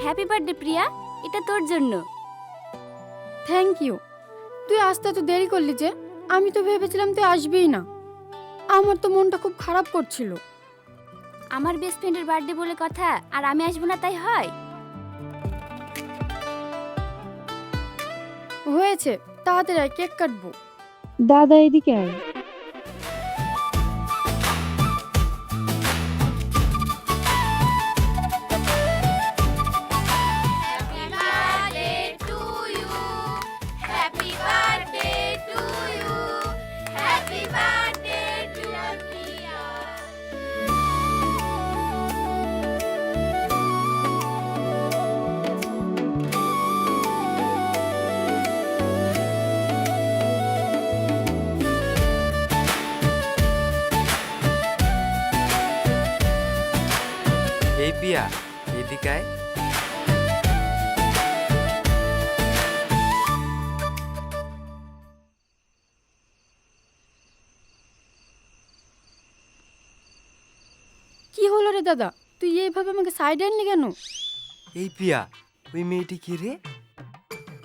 Happy birthday প্রিয়া, এটা তোর জন্য। Thank you. তুই আসতে এত দেরি করলি যে? আমি তো ভেবেছিলাম তুই আসবিই না। আমার তো মনটা খুব খারাপ করছিল। আমার বেস্ট ফ্রেন্ডের বার্থডে বলে কথা, আর আমি আসবো না তাই হয়? হয়েছে, তাড়াতাড়ি আয়, কেক কাটবো। দাদা এদিকে আয়। এই পিয়া, এদিকে আয়। কি হলো রে দাদা, তুই এইভাবে আমাকে সাইড আনলি কেন? এই পিয়া, ওই মেয়েটি কি রে?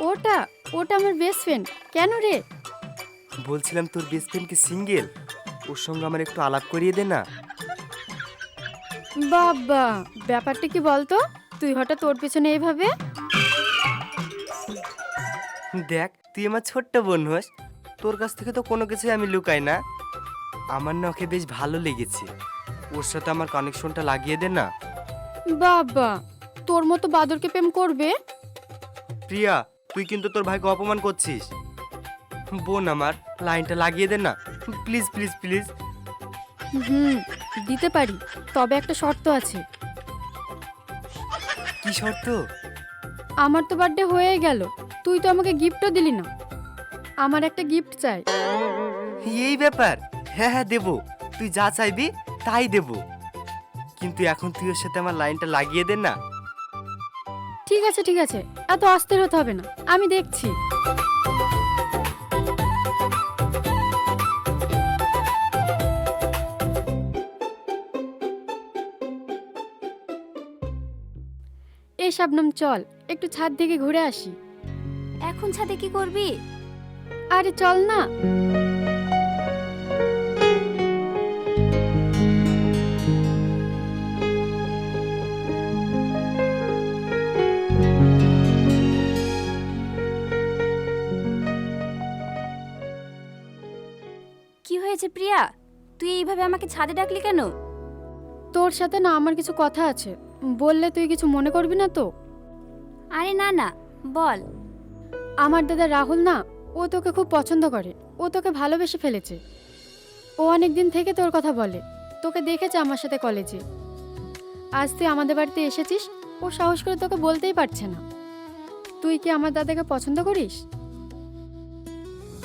ওটা ওটা আমার বেস্ট ফ্রেন্ড। কেন রে? বলছিলাম তোর বেস্ট ফ্রেন্ড কি সিঙ্গেল? ওর সঙ্গে আমার একটু আলাপ করিয়ে দে না। বাবা, ব্যাপারটা কি বলতো? তুই হঠাৎ তোর পেছনে এইভাবে? দেখ, তুই আমার ছোট্ট বোন হোস, তোর কাছ থেকে তো কোনো কিছুই আমি লুকাই না। আমার না ওকে বেশ ভালো লেগেছে, ওর সাথে আমার কানেকশনটা লাগিয়ে দে না। বাবা, তোর মতো বাদরকে প্রেম করবে? প্রিয়া, তুই কিন্তু তোর ভাইকে অপমান করছিস। বোন আমার, লাইনটা লাগিয়ে দে না, প্লিজ প্লিজ প্লিজ। হুম, দিতে পারি, তবে একটা শর্ত আছে। কি শর্ত? আমার তো বার্থডে হয়ে গেল, তুই তো আমাকে গিফটও দিলি না। আমার একটা গিফট চাই। এই ব্যাপার? হ্যাঁ হ্যাঁ দেবো, তুই যা চাইবি তাই দেবো, কিন্তু এখন তুই ওর সাথে আমার লাইনটা লাগিয়ে দে না। ঠিক আছে ঠিক আছে, এত অস্থির হতে হবে না, আমি দেখছি। এই শাবনম, চল একটু ছাদ থেকে ঘুরে আসি। এখন ছাদে কি করবি? আরে চল না। কি হয়েছে প্রিয়া, তুই এইভাবে আমাকে ছাদে ডাকলি কেন? তোর সাথে না আমার কিছু কথা আছে, বললে তুই কিছু মনে করবি না তো? আরে না না, বল। আমার দাদা রাহুল না, ও তোকে খুব পছন্দ করে, ও তোকে ভালোবেসে ফেলেছে। ও অনেক দিন থেকে তোর কথা বলে, তোকে দেখেছে আমার সাথে কলেজে। আজ তুই আমাদের বাড়িতে এসেছিস, ও সাহস করে তোকে বলতেই পারছে না। তুই কি আমার দাদাকে পছন্দ করিস?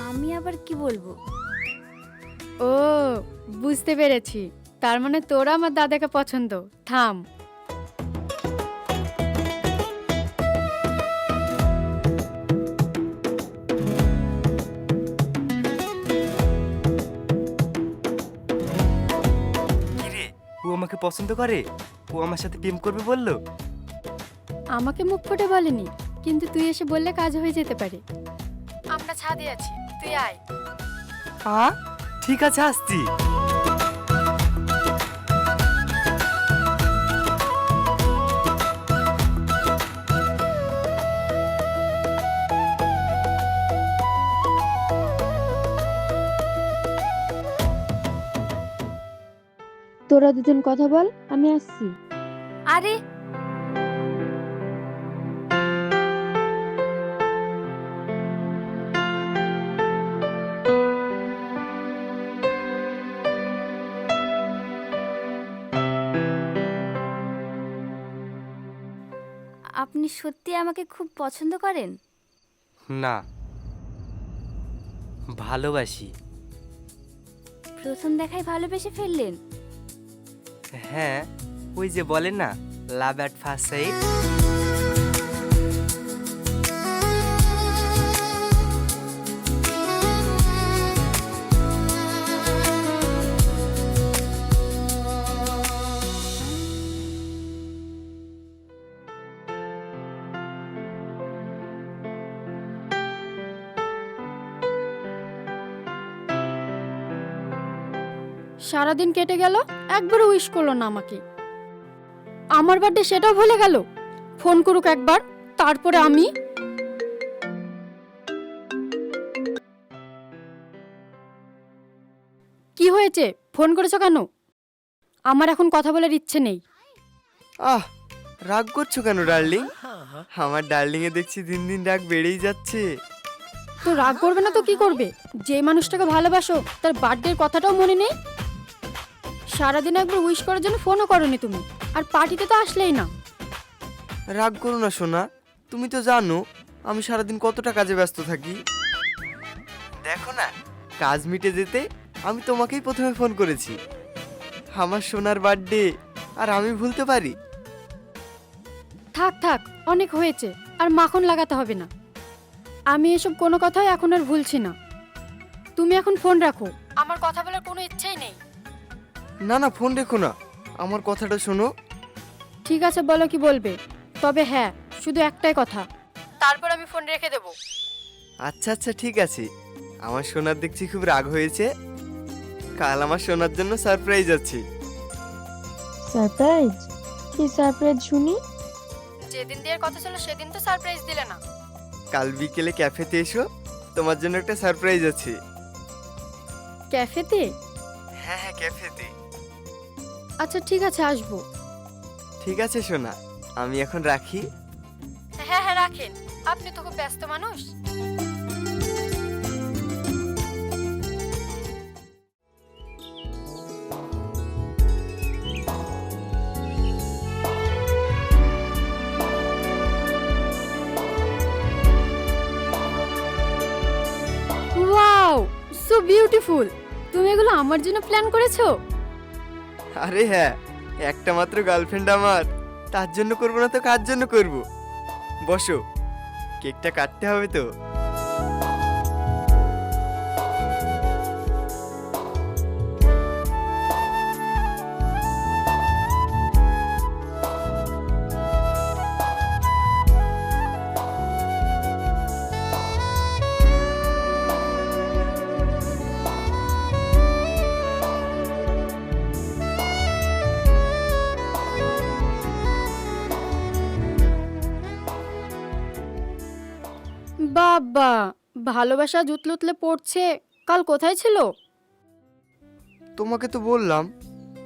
আমি আবার কি বলবো? ও, বুঝতে পেরেছি, তার মানে তোরা আমার দাদাকে পছন্দ। থাম। কি রে, ও আমাকে পছন্দ করে? ও আমার সাথে প্রেম করবে বললো? আমাকে মুখ ফুটে বলেনি, কিন্তু তুই এসে বললে কাজ হয়ে যেতে পারে। আমরা ছাদে আছি, তুই আয়। হ্যাঁ ঠিক আছে, আসছি। তোরা দুজন কথা বল, আমি আসছি। আরে আপনি সত্যি আমাকে খুব পছন্দ করেন? না, ভালোবাসি। প্রথম দেখায় ভালোবেসে ফেললেন? হ্যাঁ, ওই যে বলে না, লাভ অ্যাট ফার্স্ট সাইট। সারাদিন কেটে গেল, একবারও উইশ করলো না আমাকে। আমার বার্থডে সেটাও ভুলে গেল। ফোন করুক একবার, তারপরে আমি। কি হয়েছে, ফোন করেছো কেন? আমার এখন কথা বলার ইচ্ছে নেই। আহ, রাগ করছো কেন ডার্লিং? আমার ডার্লিং এ দেখছি দিন দিন রাগ বেড়েই যাচ্ছে। তো রাগ করবে না তো কি করবে? যে মানুষটাকে ভালোবাসো তার বার্থডের কথাটাও মনে নেই। সারাদিন একবার উইশ করার জন্য ফোনও করনি তুমি, আর পার্টিতে তো আসলেই না। রাগ করো না সোনা, তুমি তো জানো আমি সারাদিন কতটা কাজে ব্যস্ত থাকি। দেখো না, কাজ মিটে যেতে আমি তোমাকেই প্রথমে ফোন করেছি। আমার সোনার বার্থডে আর আমি ভুলতে পারি? থাক থাক, অনেক হয়েছে, আর মাখন লাগাতে হবে না। আমি এসব কোনো কথাই এখন আর ভুলছি না। তুমি এখন ফোন রাখো, আমার কথা বলার কোনো ইচ্ছেই নেই। না না, ফোন রেখো না, আমার কথাটা শোনো। ঠিক আছে, বলো কি বলবে। তবে হ্যাঁ, শুধু একটাই কথা, তারপর আমি ফোন রেখে দেবো। আচ্ছা আচ্ছা, ঠিক আছে। আমার সোনার দেখছি খুব রাগ হয়েছে। কাল আমার সোনার জন্য সারপ্রাইজ আছে। সারপ্রাইজ? কি সারপ্রাইজ শুনি? যেদিন দেওয়ার কথা ছিল সেদিন তো সারপ্রাইজ দিলে না। কাল বিকেলে ক্যাফেতে এসো, তোমার জন্য একটা সারপ্রাইজ আছে। ক্যাফেতে? হ্যাঁ হ্যাঁ, ক্যাফেতে। আচ্ছা ঠিক আছে, আসবো। ঠিক আছে সোনা, আমি এখন রাখি। হ্যাঁ হ্যাঁ, রাখেন, আপনি তো খুব ব্যস্ত মানুষ। Wow, so beautiful. তুমি এগুলো আমার জন্য প্ল্যান করেছো? আরে হ্যাঁ, একটা মাত্র গার্লফ্রেন্ড আমার, তার জন্য করবো না তো কার জন্য করব? বসো, কেকটা কাটতে হবে তো। বাবা, ভালোবাসা জুতলুতলে পড়ছে। কাল কোথায় ছিল? তোমাকে তো বললাম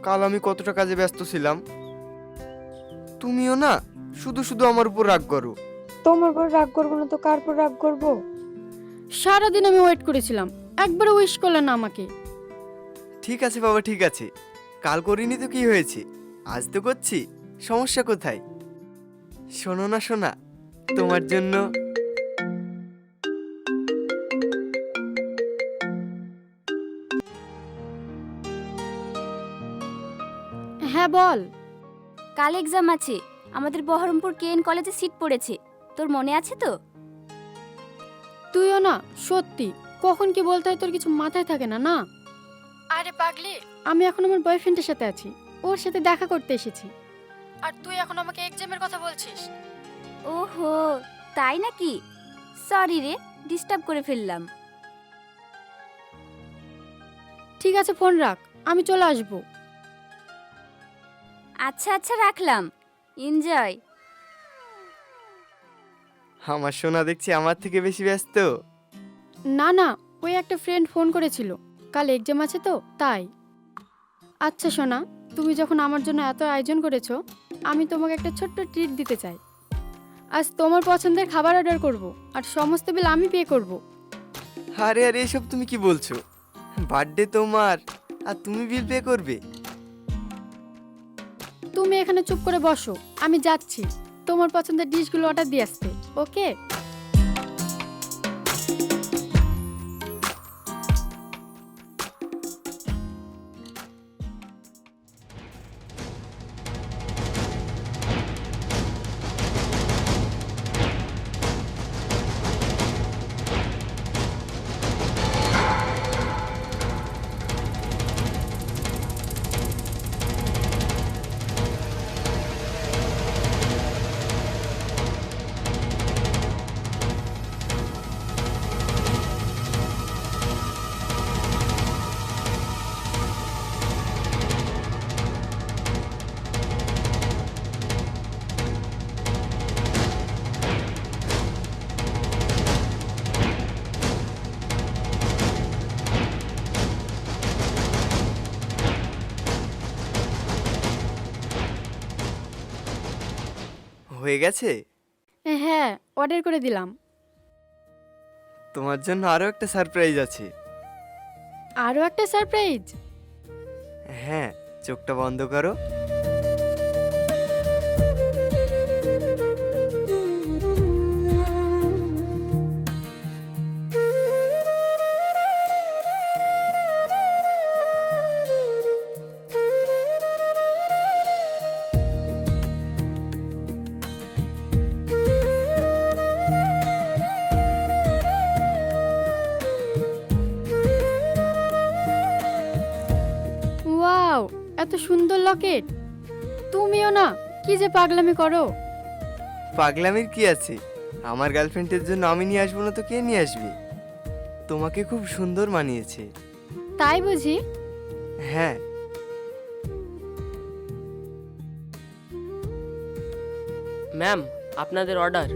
কাল আমি কতটা কাজে ব্যস্ত ছিলাম। তুমিও না শুধু শুধু আমার উপর রাগ করো। তোমার উপর রাগ করবো না তো কার উপর রাগ করবো? সারাদিন আমি ওয়েট করেছিলাম, একবারও উইশ করলে না আমাকে। ঠিক আছে বাবা, ঠিক আছে, কাল করিনি তো কি হয়েছে, আজ তো করছি, সমস্যা কোথায়? শোনো না সোনা, তোমার জন্য হ্যাঁ বল। কাল এক্সাম আছে, আমাদের বহরমপুর কেএন কলেজে সিট পড়েছে, তোর মনে আছে তো? তুইও না, সত্যি কখন কি বলতে হয় তোর কিছু মাথায় থাকে না না। আরে পাগলি, আমি এখন আমার বয়ফ্রেন্ডের সাথে আছি, ওর সাথে দেখা করতে এসেছি। আর তুই এখন আমাকে এক্সামের কথা বলছিস? ওহো, তাই নাকি? সরি রে, ডিস্টার্ব করে ফেললাম। ঠিক আছে, ফোন রাখ, আমি চলে আসবো। আচ্ছা আচ্ছা, রাখলাম। এনজয়। আমার সোনা দেখছি আমার থেকে বেশি ব্যস্ত। না না, ওই একটা ফ্রেন্ড ফোন করেছিল, কাল এক্সাম আছে তো তাই। আচ্ছা সোনা, তুমি যখন আমার জন্য এত আয়োজন করেছো, আমি তোমাকে একটা ছোট্ট ট্রিট দিতে চাই। আজ তোমার পছন্দের খাবার অর্ডার করব, আর সমস্ত বিল আমি পে করব। আরে আরে, এসব তুমি কি বলছো? বার্থডে তোমার, আর তুমি বিল পে করবে? তুমি এখানে চুপ করে বসো, আমি যাচ্ছি তোমার পছন্দের ডিশগুলো অর্ডার দিয়ে আসতে। ওকে? হয়ে গেছে? হ্যাঁ, অর্ডার করে দিলাম। তোমার জন্য আরো একটা সারপ্রাইজ আছে। আরও একটা সারপ্রাইজ? হ্যাঁ, চোখটা বন্ধ করো। ওয়াও, এত সুন্দর লকেট! তুমিও না, কি যে পাগলামি করো। পাগলামির কি আছে? আমার গার্লফ্রেন্ডের জন্য আমি নিয়ে আসবো না তো কে নিয়ে আসবে? তোমাকে খুব সুন্দর মানিয়েছে। তাই বুঝি? হ্যাঁ। ম্যাম, আপনাদের অর্ডার।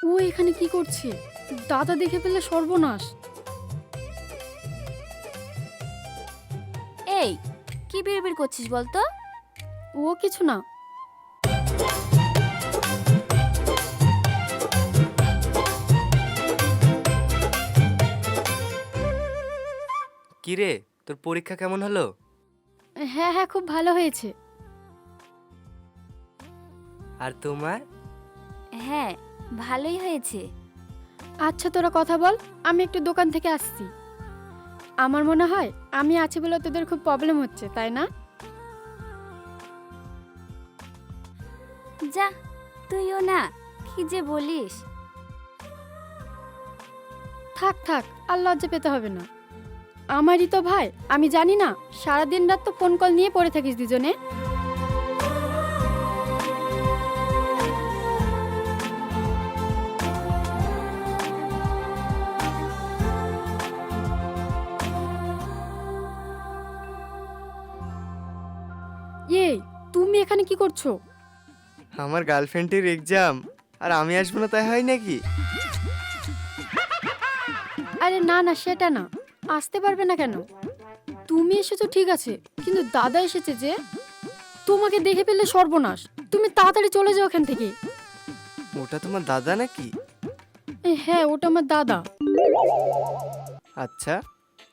ও এখানে কি করছে? দাদা দেখে ফেললে সর্বনাশ। এই, কি বিড়বিড় করছিস বলতো? ও কিছু না। কি রে, তোর পরীক্ষা কেমন হলো? হ্যাঁ হ্যাঁ, খুব ভালো হয়েছে। আর তোমার? হ্যাঁ, ভালোই হয়েছে। আচ্ছা তোরা কথা বল, আমি একটু দোকান থেকে আসছি। আমার মনে হয় আমি আছি বলে তোদের খুব প্রবলেম হচ্ছে, তাই না? যা, তুইও না, কি যে বলিস। থাক থাক, আর লজ্জা পেতে হবে না। আমারই তো ভাই, আমি জানি না সারাদিন রাত তো ফোন কল নিয়ে পড়ে থাকিস দুজনে। এই, তুমি এখানে কি করছো? আমার গার্লফ্রেন্ডের এক্সাম, আর আমি আসবো না তাই হয় নাকি? আরে না না, সেটা না। আসতে পারবে না কেন? তুমি এসেছো ঠিক আছে, কিন্তু দাদা এসেছে যে। তোমাকে দেখে ফেললে সর্বনাশ। তুমি তাড়াতাড়ি চলে যাও এখান থেকে। ওটা তোমার দাদা নাকি? হ্যাঁ, ওটা আমার দাদা। আচ্ছা,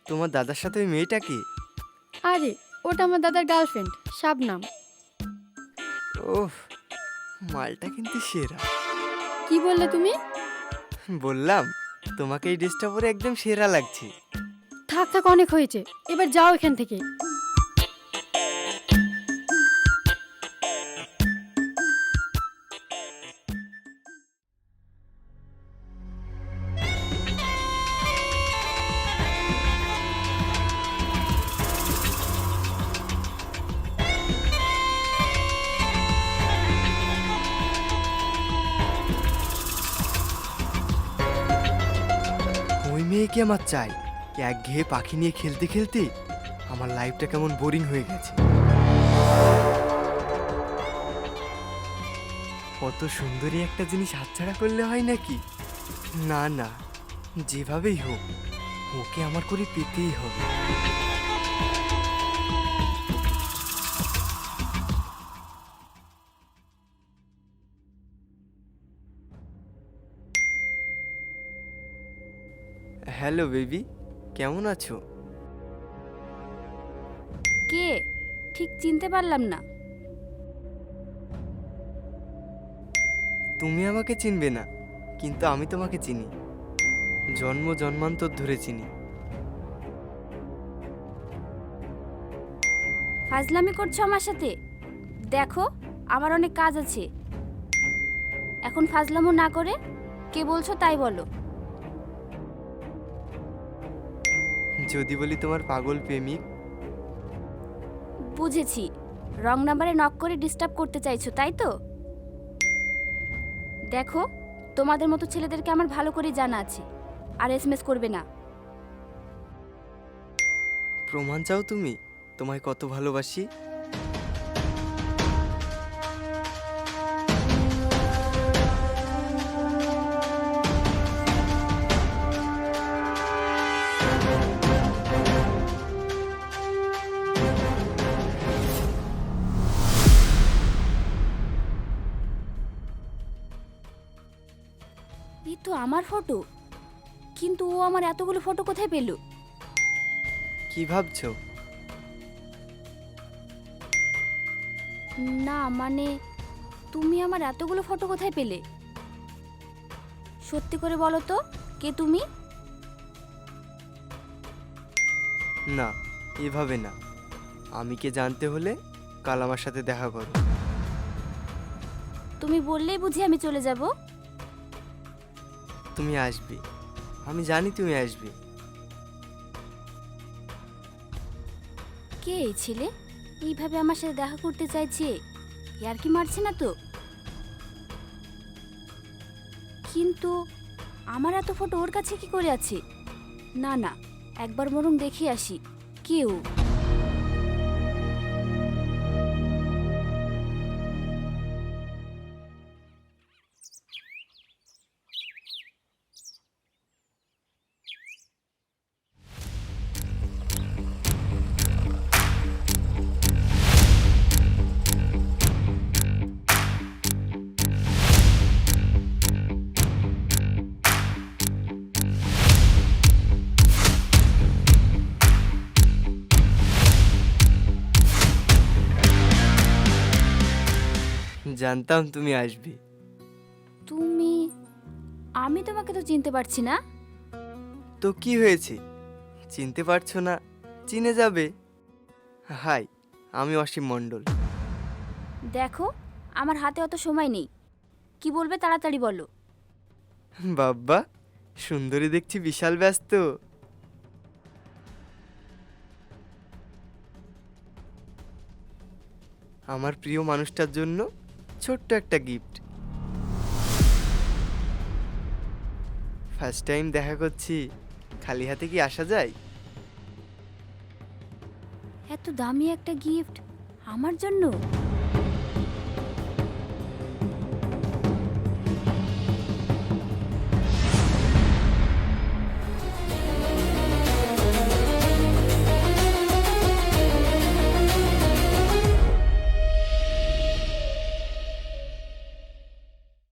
তোমার দাদার সাথে ওই মেয়েটা কি? আরে, ওটা আমার দাদার গার্লফ্রেন্ড, শাবনাম। ওহ, মালটা কিন্তু সেরা। কি বললে তুমি? বললাম, তোমাকে এই ড্রেসটা পরে একদম সেরা লাগছে। থাক থাক, অনেক হয়েছে, এবার যাও এখান থেকে। ওই মেয়েকে আমার চাই। একঘেয়ে পাখি নিয়ে খেলতে খেলতে আমার লাইফটা কেমন বোরিং হয়ে গেছে। কত সুন্দরী একটা জিনিস হাতছাড়া করলে হয় নাকি? না না, যেভাবেই হোক ওকে আমার করে পেতেই হবে। হ্যালো বেবি, কেমন আছো? কে? ঠিক চিনতে পারলাম না। তুমি আমাকে চিনবে না, কিন্তু আমি তোমাকে চিনি। জন্ম জন্মান্তর ধরে চিনি। ফাজলামি করছো আমার সাথে? দেখো, আমার অনেক কাজ আছে। এখন ফাজলামো না করে কে বলছো তাই বলো। যদি বলি তোমার পাগল প্রেমিক। বুঝেছি, রং নাম্বারে নক করে ডিস্টার্ব করতে চাইছো তাই তো? দেখো, তোমাদের মতো ছেলেদেরকে আমার ভালো করে জানা আছে, আর এসএমএস করবে না। প্রমাণ চাও তুমি তোমায় কত ভালোবাসি? এই তো আমার ফটো, কিন্তু ও আমার এতগুলো ফটো কোথায় পেল? কি ভাবছো? না মানে, তুমি আমার এতগুলো ফটো কোথায় পেলে? সত্যি করে বলো তো, কে তুমি? না, এভাবে না। আমি কে জানতে হলে কাল আমার সাথে দেখা করো। তুমি বললেই বুঝি আমি চলে যাব? তুমি আসবে, আমি জানি তুমি আসবে। কে এই ছেলে? এইভাবে আমার সাথে দেখা করতে চাইছে? ইয়ার কি মারছে না তো? কিন্তু আমার এত ফটো ওর কাছে কি করে আছে? না না, একবার বরং দেখে আসি কেউ। জানতাম তুমি আসবে। তুমি? আমি তোমাকে তো চিনতে পারছি না। তো কি হয়েছে? চিনতে পারছো না? চিনে যাবে। হাই, আমি অসীম মণ্ডল। দেখো, আমার হাতে অত সময় নেই। কি বলবে তাড়াতাড়ি বলো। বাব্বা, সুন্দরী দেখছি বিশাল ব্যস্ত। আমার প্রিয় মানুষটার জন্য ছোট্ট একটা গিফট। ফার্স্ট টাইম দেখা করছি, খালি হাতে কি আসা যায়? এত দামি একটা গিফট আমার জন্য?